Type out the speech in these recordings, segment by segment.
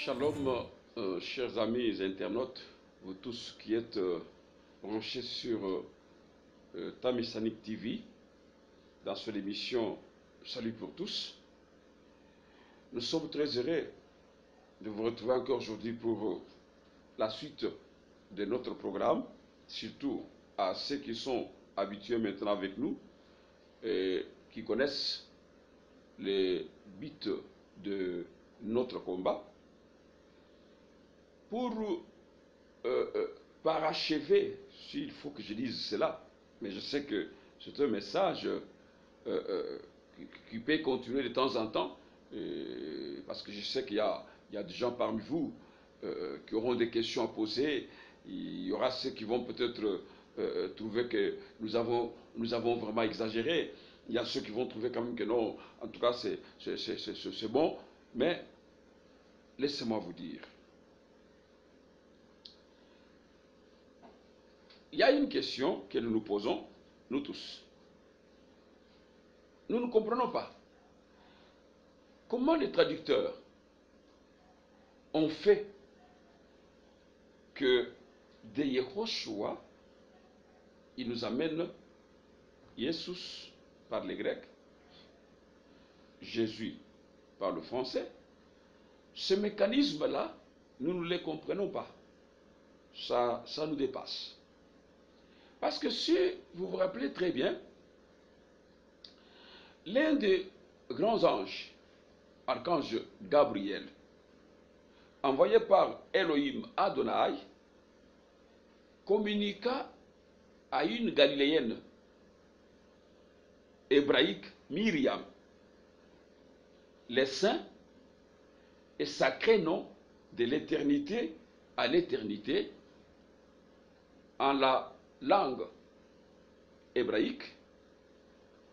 Shalom, chers amis internautes, vous tous qui êtes branchés sur Tamisanic TV, dans cette émission Salut pour tous. Nous sommes très heureux de vous retrouver encore aujourd'hui pour la suite de notre programme, surtout à ceux qui sont habitués maintenant avec nous et qui connaissent les buts de notre combat. Pour parachever, s'il faut que je dise cela, mais je sais que c'est un message qui peut continuer de temps en temps, parce que je sais qu'il y a des gens parmi vous qui auront des questions à poser. Il y aura ceux qui vont peut-être trouver que nous avons vraiment exagéré. Il y a ceux qui vont trouver quand même que non, en tout cas c'est bon, mais laissez-moi vous dire. Il y a une question que nous nous posons, nous tous. Nous ne comprenons pas. Comment les traducteurs ont fait que de Yehoshua, ils nous amènent Jesus par les Grecs, Jésus par le français. Ce mécanisme-là, nous ne les comprenons pas. Ça nous dépasse. Parce que si vous vous rappelez très bien, l'un des grands anges, archange Gabriel, envoyé par Elohim Adonai, communiqua à une Galiléenne hébraïque, Myriam, les saints et sacrés noms de l'éternité à l'éternité en la langue hébraïque.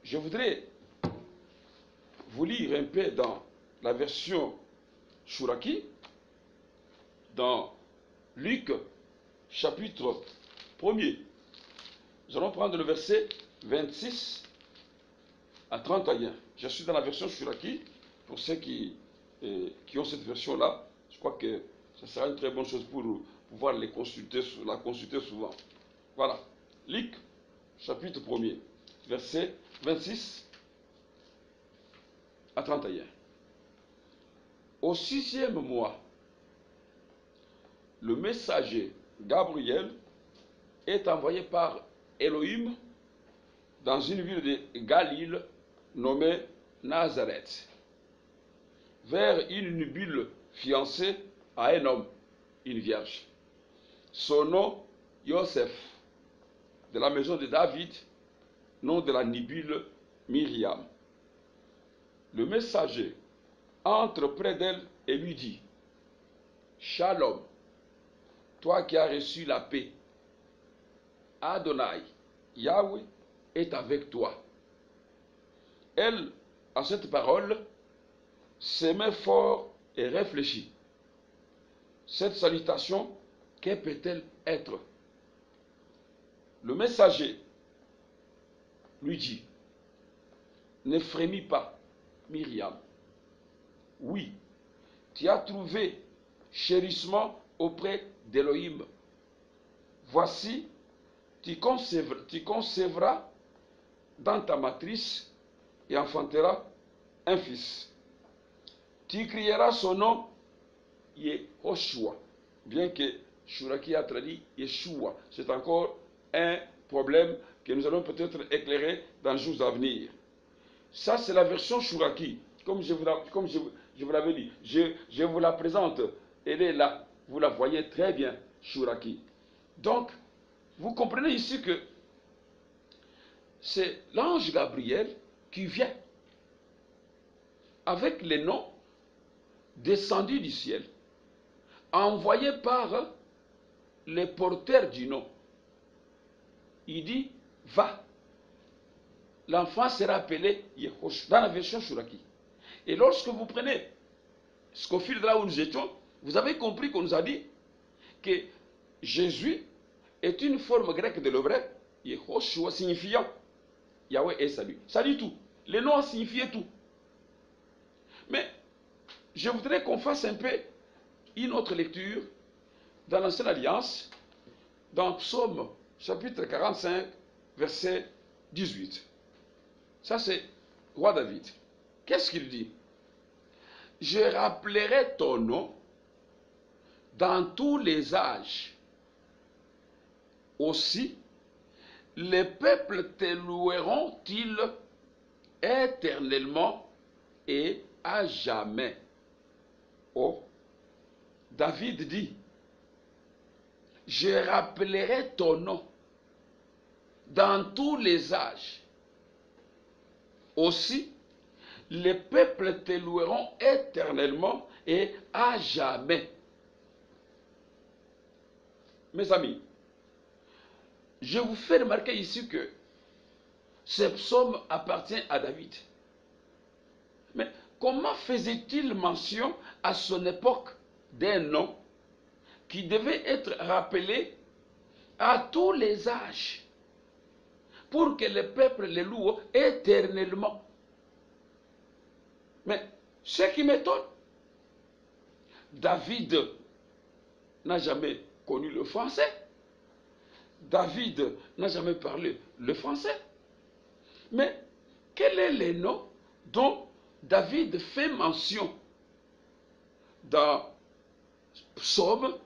Je voudrais vous lire un peu dans la version Shuraki, dans Luc chapitre 1er. Nous allons prendre le verset 26 à 31. Je suis dans la version Shuraki. Pour ceux qui ont cette version-là, je crois que ce sera une très bonne chose pour pouvoir la consulter souvent. Voilà. Luc chapitre 1er, verset 26 à 31. Au 6e mois, le messager Gabriel est envoyé par Elohim dans une ville de Galilée nommée Nazareth, vers une nubile fiancée à un homme, une vierge. Son nom, Yosef, de la maison de David, nom de la nubile Myriam. Le messager entre près d'elle et lui dit: Shalom, toi qui as reçu la paix, Adonai, Yahweh, est avec toi. Elle, à cette parole, s'aimait fort et réfléchit. Cette salutation, que peut-elle être? Le messager lui dit: ne frémis pas, Myriam. Oui, tu as trouvé chérissement auprès d'Elohim. Voici, tu concevras dans ta matrice et enfanteras un fils. Tu crieras son nom Yehoshua, bien que Shuraki a traduit Yeshua. C'est encore un problème que nous allons peut-être éclairer dans les jours à venir. Ça, c'est la version Shuraki. Comme je vous l'avais dit, je vous la présente. Elle est là. Vous la voyez très bien, Shuraki. Donc, vous comprenez ici que c'est l'ange Gabriel qui vient avec les noms descendus du ciel, envoyé par les porteurs du nom. Il dit: va. L'enfant sera appelé Yehoshua, dans la version Shuraki. Et lorsque vous prenez ce fil de là où nous étions, vous avez compris qu'on nous a dit que Jésus est une forme grecque de l'hébreu, Yehoshua, signifiant Yahweh est salut. Ça dit tout. Les noms signifient tout. Mais je voudrais qu'on fasse un peu une autre lecture dans l'Ancienne Alliance, dans Psaume chapitre 45, verset 18. Ça, c'est roi David. Qu'est-ce qu'il dit? Je rappellerai ton nom dans tous les âges. Aussi, les peuples te loueront-ils éternellement et à jamais. Oh, David dit, je rappellerai ton nom dans tous les âges. Aussi, les peuples te loueront éternellement et à jamais. Mes amis, je vous fais remarquer ici que ce psaume appartient à David. Mais comment faisait-il mention à son époque d'un nom qui devait être rappelé à tous les âges pour que le peuple le loue éternellement? Mais ce qui m'étonne, David n'a jamais connu le français. David n'a jamais parlé le français. Mais quel est le nom dont David fait mention dans Psaume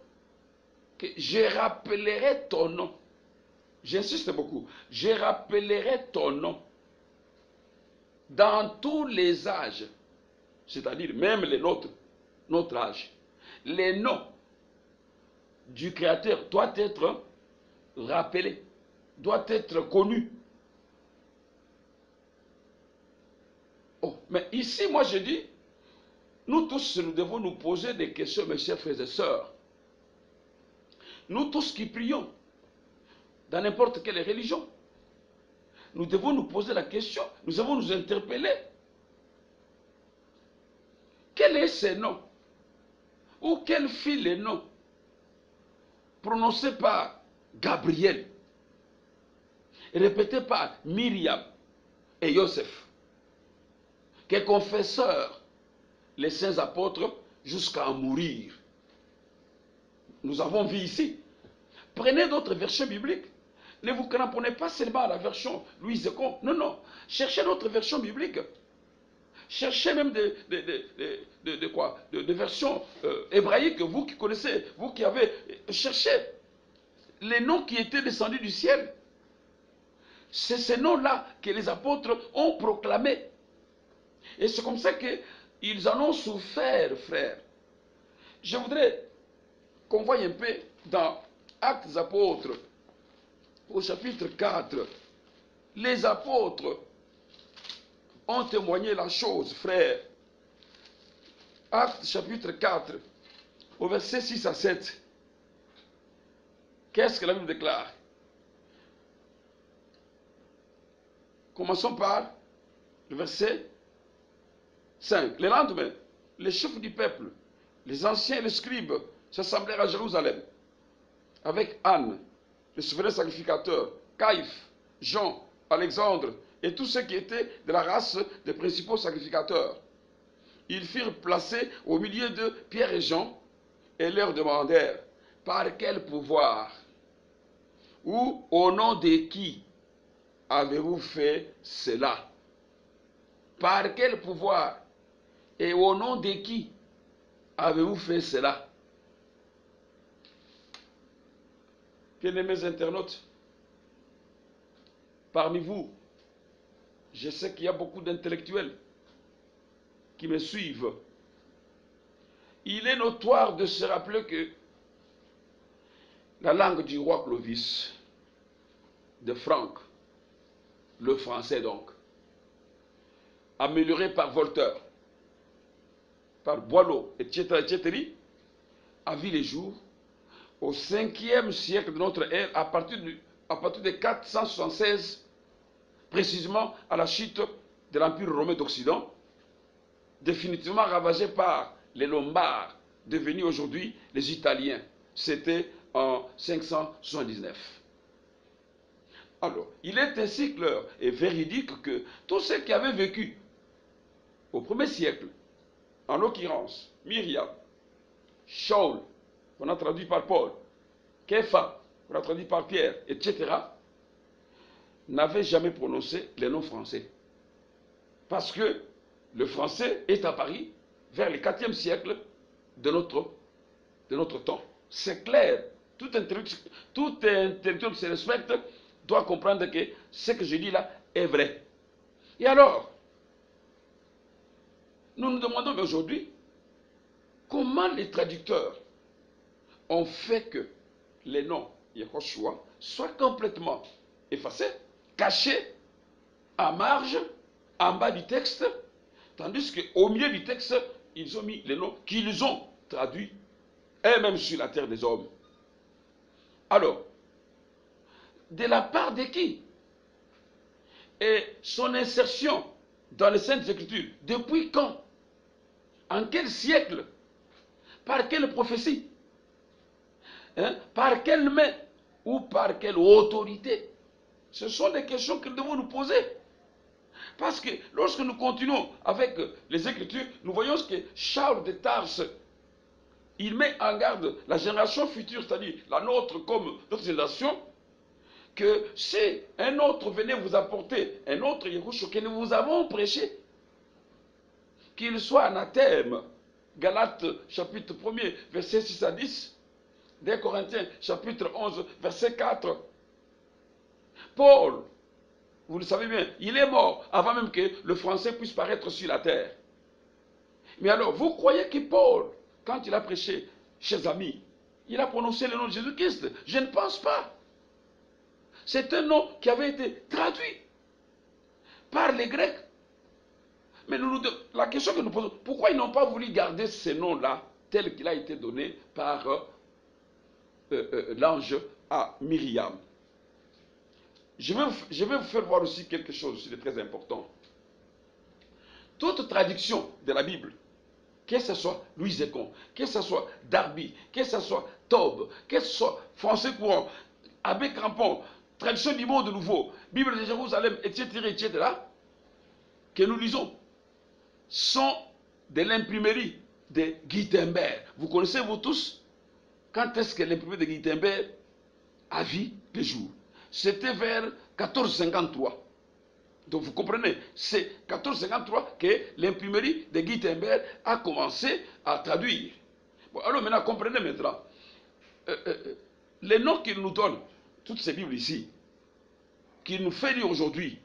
que je rappellerai ton nom? J'insiste beaucoup. Je rappellerai ton nom dans tous les âges, c'est-à-dire même les nôtres, notre âge. Les noms du Créateur doivent être rappelés, doivent être connus. Oh, mais ici, moi je dis, nous tous, nous devons nous poser des questions, mes chers frères et sœurs. Nous tous qui prions, dans n'importe quelle religion, nous devons nous poser la question, nous devons nous interpeller. Quel est ce nom? Ou quel fut le nom prononcé par Gabriel, répété par Myriam et Joseph, que confesseurs les saints apôtres jusqu'à en mourir? Nous avons vu ici. Prenez d'autres versions bibliques. Ne vous cramponnez pas seulement à la version Louis Zécon. Non, non. Cherchez d'autres versions bibliques. Cherchez même des versions hébraïques, vous qui connaissez, vous qui avez cherché les noms qui étaient descendus du ciel. C'est ces noms-là que les apôtres ont proclamés. Et c'est comme ça qu'ils en ont souffert, frères. Je voudrais qu'on voie un peu dans Actes des Apôtres, au chapitre 4. Les apôtres ont témoigné la chose, frères. Actes chapitre 4, au verset 6 à 7. Qu'est-ce que la Bible déclare? Commençons par le verset 5. Le lendemain, les chefs du peuple, les anciens et les scribes s'assemblèrent à Jérusalem avec Anne, le souverain sacrificateur, Caïphe, Jean, Alexandre et tous ceux qui étaient de la race des principaux sacrificateurs. Ils furent placés au milieu de Pierre et Jean et leur demandèrent: par quel pouvoir ou au nom de qui avez-vous fait cela? Par quel pouvoir et au nom de qui avez-vous fait cela? Bien-aimés internautes, parmi vous, je sais qu'il y a beaucoup d'intellectuels qui me suivent. Il est notoire de se rappeler que la langue du roi Clovis, de Franck, le français donc, amélioré par Voltaire, par Boileau, etc., a vu les jours au 5e siècle de notre ère, à partir de 476, précisément à la chute de l'Empire romain d'Occident, définitivement ravagé par les Lombards, devenus aujourd'hui les Italiens. C'était en 579. Alors, il est ainsi clair et véridique que tous ceux qui avaient vécu au 1er siècle, en l'occurrence Myriam, Shaul, on a traduit par Paul, Kepha, on a traduit par Pierre, etc., n'avaient jamais prononcé les noms français. Parce que le français est apparu vers le 4e siècle de notre temps. C'est clair. Tout intellectuel qui se respecte doit comprendre que ce que je dis là est vrai. Et alors, nous nous demandons aujourd'hui comment les traducteurs ont fait que les noms Yehoshua soient complètement effacés, cachés, à marge, en bas du texte, tandis qu'au milieu du texte, ils ont mis les noms qu'ils ont traduits, et même sur la terre des hommes. Alors, de la part de qui? Et son insertion dans les Saintes Écritures, depuis quand? En quel siècle? Par quelle prophétie? Par quelle main? Ou par quelle autorité? Ce sont des questions que nous devons nous poser. Parce que lorsque nous continuons avec les Écritures, nous voyons que Charles de Tarse, il met en garde la génération future, c'est-à-dire la nôtre comme notre génération, que si un autre venait vous apporter un autre Yahushua que nous vous avons prêché, qu'il soit anathème. Galates chapitre 1er, verset 6 à 10. 2 Corinthiens chapitre 11, verset 4. Paul, vous le savez bien, il est mort avant même que le français puisse paraître sur la terre. Mais alors, vous croyez que Paul, quand il a prêché, chers amis, il a prononcé le nom de Jésus-Christ? Je ne pense pas. C'est un nom qui avait été traduit par les Grecs. Mais la question que nous posons, pourquoi ils n'ont pas voulu garder ce nom-là tel qu'il a été donné par l'ange à Myriam? Je vais vous faire voir aussi quelque chose aussi de très important. Toute traduction de la Bible, que ce soit Louis Zécon, que ce soit Darby, que ce soit Taube, que ce soit Français courant, Abbé Crampon, traduction du monde nouveau, Bible de Jérusalem, etc., que nous lisons, sont de l'imprimerie de Gutenberg. Vous connaissez vous tous? Quand est-ce que l'imprimerie de Gutenberg a vu le jour? C'était vers 1453. Donc vous comprenez, c'est 1453 que l'imprimerie de Gutenberg a commencé à traduire. Bon, alors maintenant, comprenez maintenant. Les noms qu'il nous donne, toutes ces Bibles ici, qu'il nous fait lire aujourd'hui,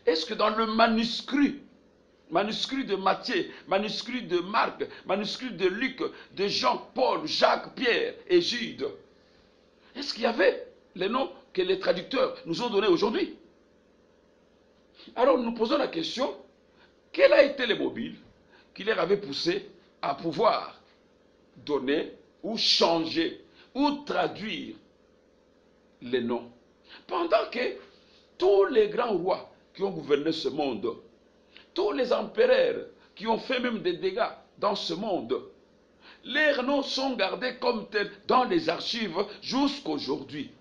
est-ce que dans le manuscrit de Matthieu, manuscrit de Marc, manuscrit de Luc, de Jean, Paul, Jacques, Pierre et Jude, est-ce qu'il y avait les noms que les traducteurs nous ont donnés aujourd'hui? Alors nous posons la question, quel a été le mobile qui leur avait poussé à pouvoir donner ou changer ou traduire les noms? Pendant que tous les grands rois qui ont gouverné ce monde, tous les empereurs qui ont fait même des dégâts dans ce monde, leurs noms sont gardés comme tels dans les archives jusqu'aujourd'hui.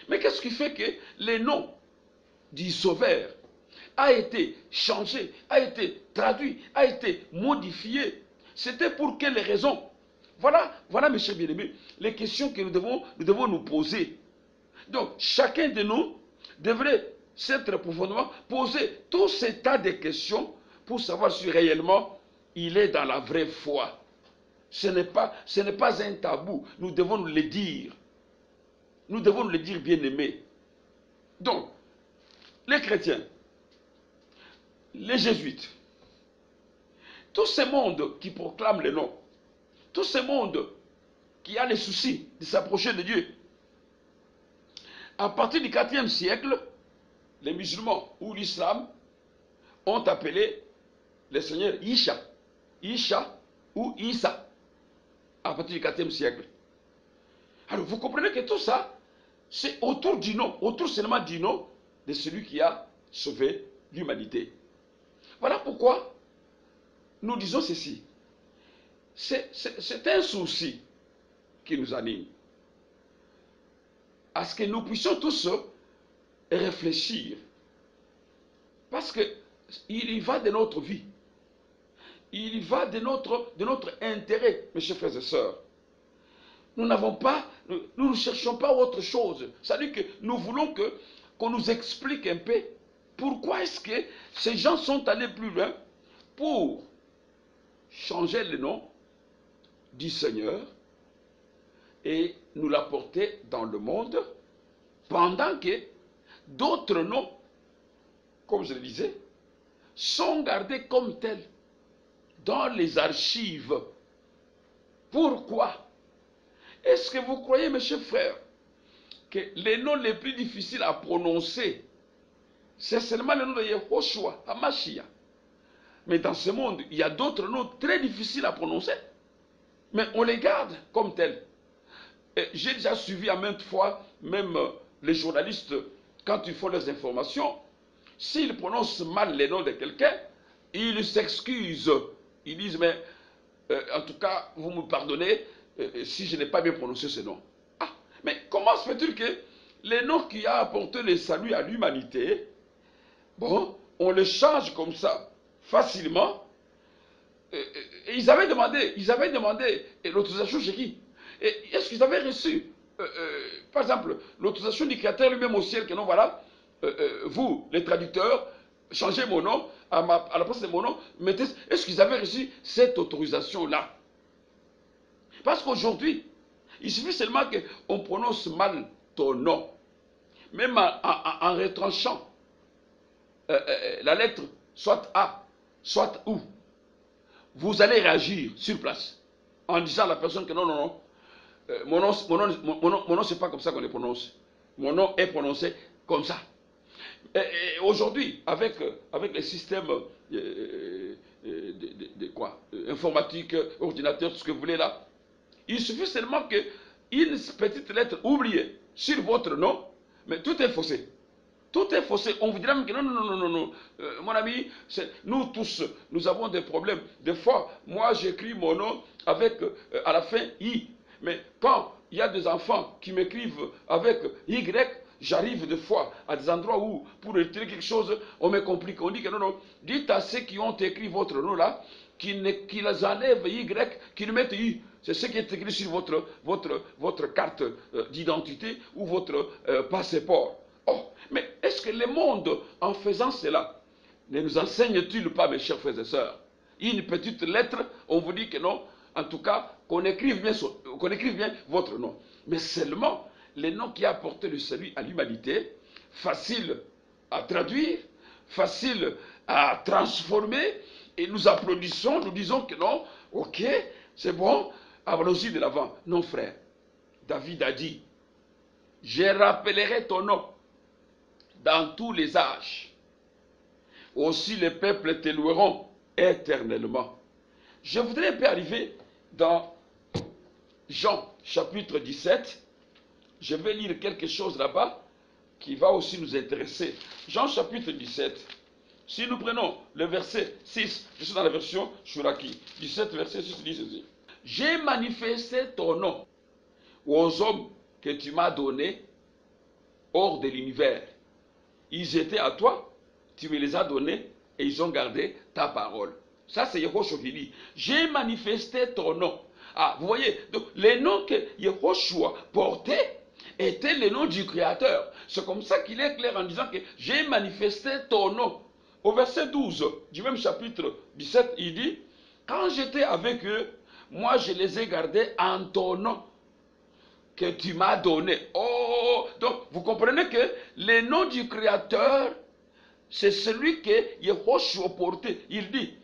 Mais qu'est-ce qui fait que les noms du Sauveur a été changé, a été traduit, a été modifié? C'était pour quelles raisons? Voilà, mes chers bien-aimés, les questions que nous devons nous poser. Donc, chacun de nous devrait s'être profondément posé tout ce tas de questions pour savoir si réellement il est dans la vraie foi. Ce n'est pas un tabou. Nous devons nous le dire. Nous devons nous le dire, bien-aimés. Donc, les chrétiens, les jésuites, tout ce monde qui proclame le nom, tout ce monde qui a les soucis de s'approcher de Dieu, à partir du 4e siècle, les musulmans ou l'islam ont appelé le Seigneur Isha ou Isa, à partir du 4e siècle. Alors vous comprenez que tout ça, c'est autour du nom, autour seulement du nom de celui qui a sauvé l'humanité. Voilà pourquoi nous disons ceci. C'est un souci qui nous anime. À ce que nous puissions tous réfléchir. Parce qu'il y va de notre vie. il va de notre intérêt, mes chers frères et sœurs. Nous n'avons pas, nous ne cherchons pas autre chose. C'est-à-dire que nous voulons qu'on nous explique un peu pourquoi est-ce que ces gens sont allés plus loin pour changer le nom du Seigneur et nous l'apporter dans le monde, pendant que d'autres noms, comme je le disais, sont gardés comme tels dans les archives. Pourquoi? Est-ce que vous croyez, mes chers frères, que les noms les plus difficiles à prononcer, c'est seulement le nom de Yehoshua, Hamashia? Mais dans ce monde, il y a d'autres noms très difficiles à prononcer. Mais on les garde comme tels. J'ai déjà suivi à maintes fois, même les journalistes, quand ils font leurs informations, s'ils prononcent mal les noms de quelqu'un, ils s'excusent. Ils disent, mais en tout cas, vous me pardonnez si je n'ai pas bien prononcé ce nom. Ah, mais comment se fait-il que les noms qui a apporté le salut à l'humanité, bon, on les change comme ça, facilement? Et ils avaient demandé l'autorisation chez qui? Est-ce qu'ils avaient reçu, par exemple, l'autorisation du Créateur lui-même au ciel, que non, voilà, vous, les traducteurs, changez mon nom, à la place de mon nom, mettez. Est-ce qu'ils avaient reçu cette autorisation-là? Parce qu'aujourd'hui, il suffit seulement qu'on prononce mal ton nom, même en retranchant la lettre, soit A, soit OU. Vous allez réagir sur place en disant à la personne que non, non, non, mon nom c'est pas comme ça qu'on le prononce. Mon nom est prononcé comme ça. Et aujourd'hui, avec les systèmes quoi, informatique, ordinateur, tout ce que vous voulez là, il suffit seulement qu'une petite lettre oubliée sur votre nom, mais tout est faussé. Tout est faussé. On vous dira même que non, non, non, non, non, non. Mon ami, nous tous, nous avons des problèmes. Des fois, moi, j'écris mon nom avec, à la fin, I. Mais quand il y a des enfants qui m'écrivent avec Y, j'arrive des fois à des endroits où, pour retirer quelque chose, on me complique. On dit que non, non, dites à ceux qui ont écrit votre nom là, qu'ils enlèvent Y, qu'ils mettent I. C'est ce qui est écrit sur votre carte d'identité ou votre passeport. Oh, mais est-ce que le monde, en faisant cela, ne nous enseigne-t-il pas, mes chers frères et sœurs? Une petite lettre, on vous dit que non, en tout cas, qu'on écrive bien votre nom. Mais seulement les noms qui apportent le salut à l'humanité, facile à traduire, facile à transformer, et nous applaudissons, nous disons que non, ok, c'est bon, allons-y de l'avant. Non, frère, David a dit, je rappellerai ton nom dans tous les âges. Aussi les peuples te loueront éternellement. Je voudrais un peu arriver dans Jean chapitre 17. Je vais lire quelque chose là-bas qui va aussi nous intéresser. Jean chapitre 17. Si nous prenons le verset 6, je suis dans la version Shuraki. 17 verset 6 dit ceci. J'ai manifesté ton nom aux hommes que tu m'as donnés hors de l'univers. Ils étaient à toi, tu me les as donnés et ils ont gardé ta parole. Ça, c'est Yehoshua qui dit. J'ai manifesté ton nom. Ah, vous voyez, donc les noms que Yehoshua portait étaient les noms du Créateur. C'est comme ça qu'il est clair en disant que j'ai manifesté ton nom. Au verset 12 du même chapitre 17, il dit, quand j'étais avec eux, moi je les ai gardés en ton nom que tu m'as donné. Oh, donc vous comprenez que le nom du Créateur, c'est celui que Yehoshua portait. Il dit,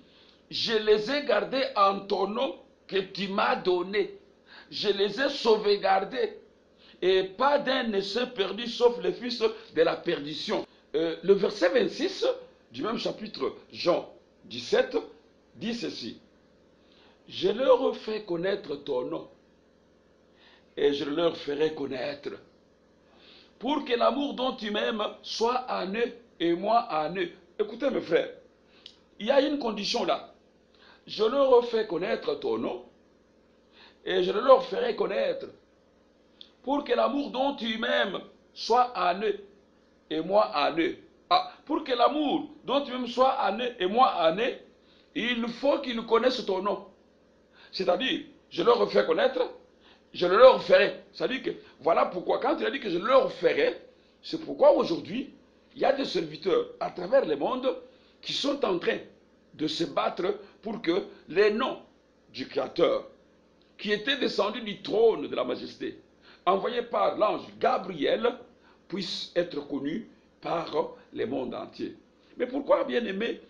je les ai gardés en ton nom que tu m'as donné. Je les ai sauvegardés. Et pas d'un ne s'est perdu sauf le fils de la perdition. Le verset 26 du même chapitre Jean 17 dit ceci. Je leur fais connaître ton nom et je leur ferai connaître, pour que l'amour dont tu m'aimes soit en eux et moi en eux. Écoutez mes frères, il y a une condition là. Je leur fais connaître ton nom et je leur ferai connaître, pour que l'amour dont tu m'aimes soit en eux et moi en eux. Ah, pour que l'amour dont tu m'aimes soit en eux et moi en eux, il faut qu'ils connaissent ton nom. C'est-à-dire, je leur fais connaître, je le leur ferai. C'est-à-dire que, voilà pourquoi, quand il a dit que je leur ferai, c'est pourquoi aujourd'hui, il y a des serviteurs à travers le monde qui sont en train de se battre pour que les noms du Créateur, qui était descendu du trône de la majesté, envoyé par l'ange Gabriel, puissent être connus par le monde entier. Mais pourquoi, bien aimé,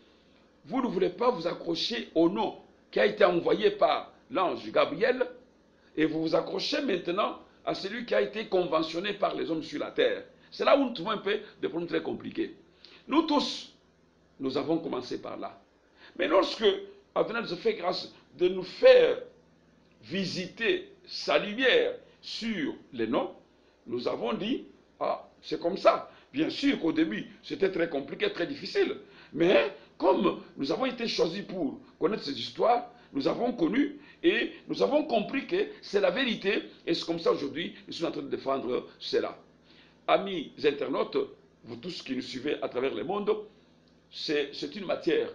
vous ne voulez pas vous accrocher au nom qui a été envoyé par l'ange Gabriel, et vous vous accrochez maintenant à celui qui a été conventionné par les hommes sur la terre? C'est là où nous trouvons un peu des problèmes très compliqués. Nous tous, nous avons commencé par là. Mais lorsque Adonai nous a fait grâce de nous faire visiter sa lumière sur les noms, nous avons dit, ah, c'est comme ça. Bien sûr qu'au début, c'était très compliqué, très difficile. Mais comme nous avons été choisis pour connaître ces histoires, nous avons connu et nous avons compris que c'est la vérité. Et c'est comme ça aujourd'hui, nous sommes en train de défendre cela. Amis internautes, vous tous qui nous suivez à travers le monde, c'est une matière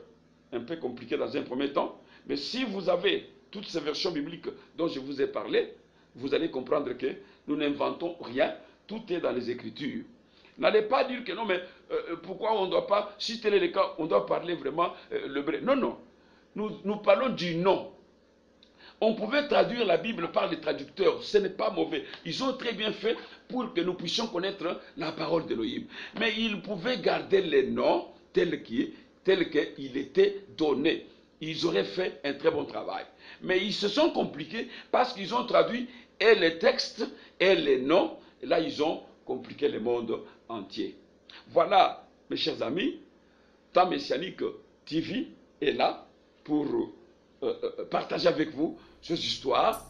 un peu compliquée dans un premier temps. Mais si vous avez toutes ces versions bibliques dont je vous ai parlé, vous allez comprendre que nous n'inventons rien. Tout est dans les Écritures. N'allez pas dire que non, mais pourquoi on ne doit pas, si tel est le cas, on doit parler vraiment le vrai. Non, non. Nous parlons du nom. On pouvait traduire la Bible par les traducteurs, ce n'est pas mauvais. Ils ont très bien fait pour que nous puissions connaître la parole d'Élohim. Mais ils pouvaient garder les noms tels qu'il était donné. Ils auraient fait un très bon travail. Mais ils se sont compliqués parce qu'ils ont traduit et les textes et les noms. Et là, ils ont compliqué le monde entier. Voilà, mes chers amis, Temps Messianique TV est là pour partager avec vous ces histoires.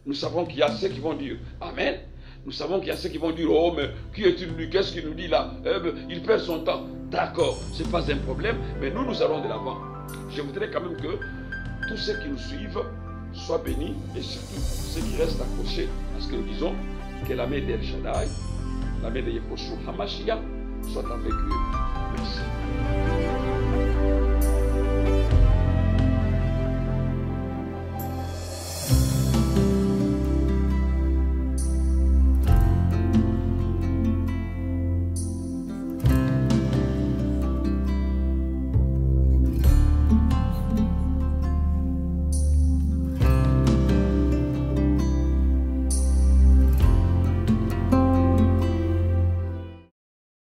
Nous savons qu'il y a ceux qui vont dire Amen. Nous savons qu'il y a ceux qui vont dire oh, mais qui est-il lui? Qu'est-ce qu'il nous dit là? Il perd son temps. D'accord, ce n'est pas un problème, mais nous allons de l'avant. Je voudrais quand même que tous ceux qui nous suivent soient bénis et surtout ceux qui restent accrochés à ce que nous disons, que la main d'El Shaddai, la main de Yehoshua HaMashiach soit avec eux.